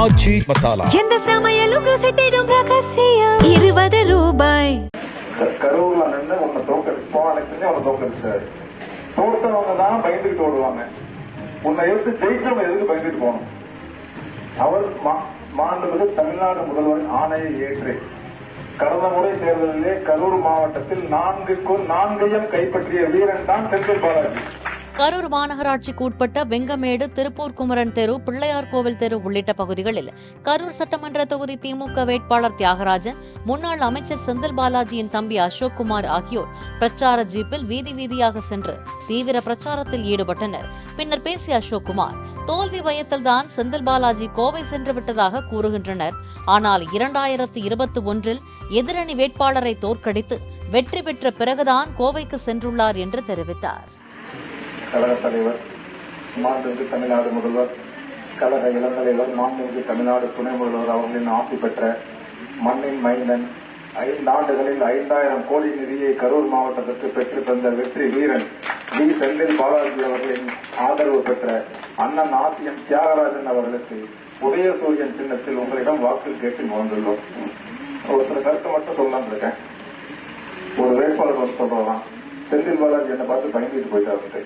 ஆச்சி மசாலா எந்த சமையலும் ருசி தேடும் ரகசியம் 20 ரூபாய். கரூர்ல நின்று உன்னை தோக்கடிச்சாரு. தோத்தவங்க தான் பயந்துகிட்டு ஓடுவாங்க. உன்னை எடுத்து ஜெயிச்சவங்க எதுக்கு பயந்துட்டு போகணும்? அவர் மாண்புமிகு தமிழ்நாடு முதல்வரின் ஆணையை ஏற்று கடந்த முறை தேர்தலிலே கரூர் மாவட்டத்தில் 4 கைப்பற்றிய வீரன் தான் செந்தில் பாலாஜி. கரூர் மாநகராட்சிக்கு உட்பட்ட வெங்கமேடு, திருப்பூர் குமரன் தெரு, பிள்ளையார் கோவில் தெரு உள்ளிட்ட பகுதிகளில் கரூர் சட்டமன்ற தொகுதி திமுக வேட்பாளர் தியாகராஜன், முன்னாள் அமைச்சர் செந்தில் பாலாஜியின் தம்பி அசோக்குமார் ஆகியோர் பிரச்சார ஜீப்பில் வீதி வீதியாக சென்று தீவிர பிரச்சாரத்தில் ஈடுபட்டனர். பின்னர் பேசிய அசோக்குமார், தோல்வி பயத்தில்தான் செந்தில் பாலாஜி கோவை சென்று விட்டதாக கூறுகின்றனர். ஆனால் 2021 எதிரணி வேட்பாளரை தோற்கடித்து வெற்றி பெற்ற பிறகுதான் கோவைக்கு சென்றுள்ளார் என்று தெரிவித்தார். கழக தலைவர், மாண்புமிகு தமிழ்நாடு முதல்வர், கழக இளந்தலைவர், மாண்புமிகு தமிழ்நாடு துணை முதல்வர் அவர்களின் ஆசி பெற்ற மண்ணின் மைந்தன், 5 ஆண்டுகளில் 5000 கோடி நிதியை கரூர் மாவட்டத்திற்கு பெற்று தந்த வெற்றி வீரன் டி. செந்தில் பாலாஜி அவர்களின் ஆதரவு பெற்ற அண்ணன் ஆசியம் தியாகராஜன் அவர்களுக்கு உதயசூரியன் சின்னத்தில் உங்களிடம் வாக்கு கேட்டு வந்துள்ளோம். ஒரு சில கருத்தை மட்டும் சொல்லலாம் இருக்கேன். ஒரு வேட்பாளர் வந்து சொல்றதான், செந்தில் பாலாஜி என்னை பார்த்து பயந்துட்டு போயிட்டாரு.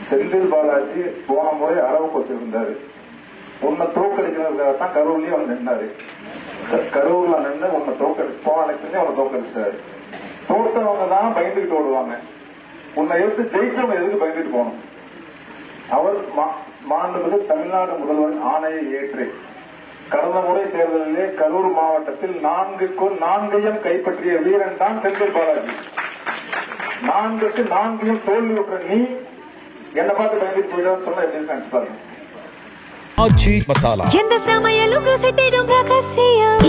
செந்தில் பாலாஜி போன முறை அளவுக்கு வச்சிருந்தாரு. உன்னை தோக்கடிக்கிறதுக்காகத்தான் கரூர்லயே அவர் நின்றாரு. கரூர்ல நின்று உன்னை தோக்கடிச்சாரு. தோத்தவங்க தான் பயந்துகிட்டு ஓடுவாங்க. உன்னை எடுத்து ஜெயிச்சவங்க எதுக்கு பயந்துட்டு போகணும்? அவர் மாண்புமிகு தமிழ்நாடு முதல்வரின் ஆணையை ஏற்று கடந்த முறை தேர்தலிலே கரூர் மாவட்டத்தில் 4 கைப்பற்றிய வீரன் தான் செந்தில் பாலாஜி. 4 தோல்வி விட்டுற நீ என்ன பார்த்து பயந்துட்டு போயிடான்னு சொன்னா எப்படி நினைச்சு பாருங்க. ஆச்சி மசாலா எந்த சமையலும் ருசி தேடும் ரகசியம்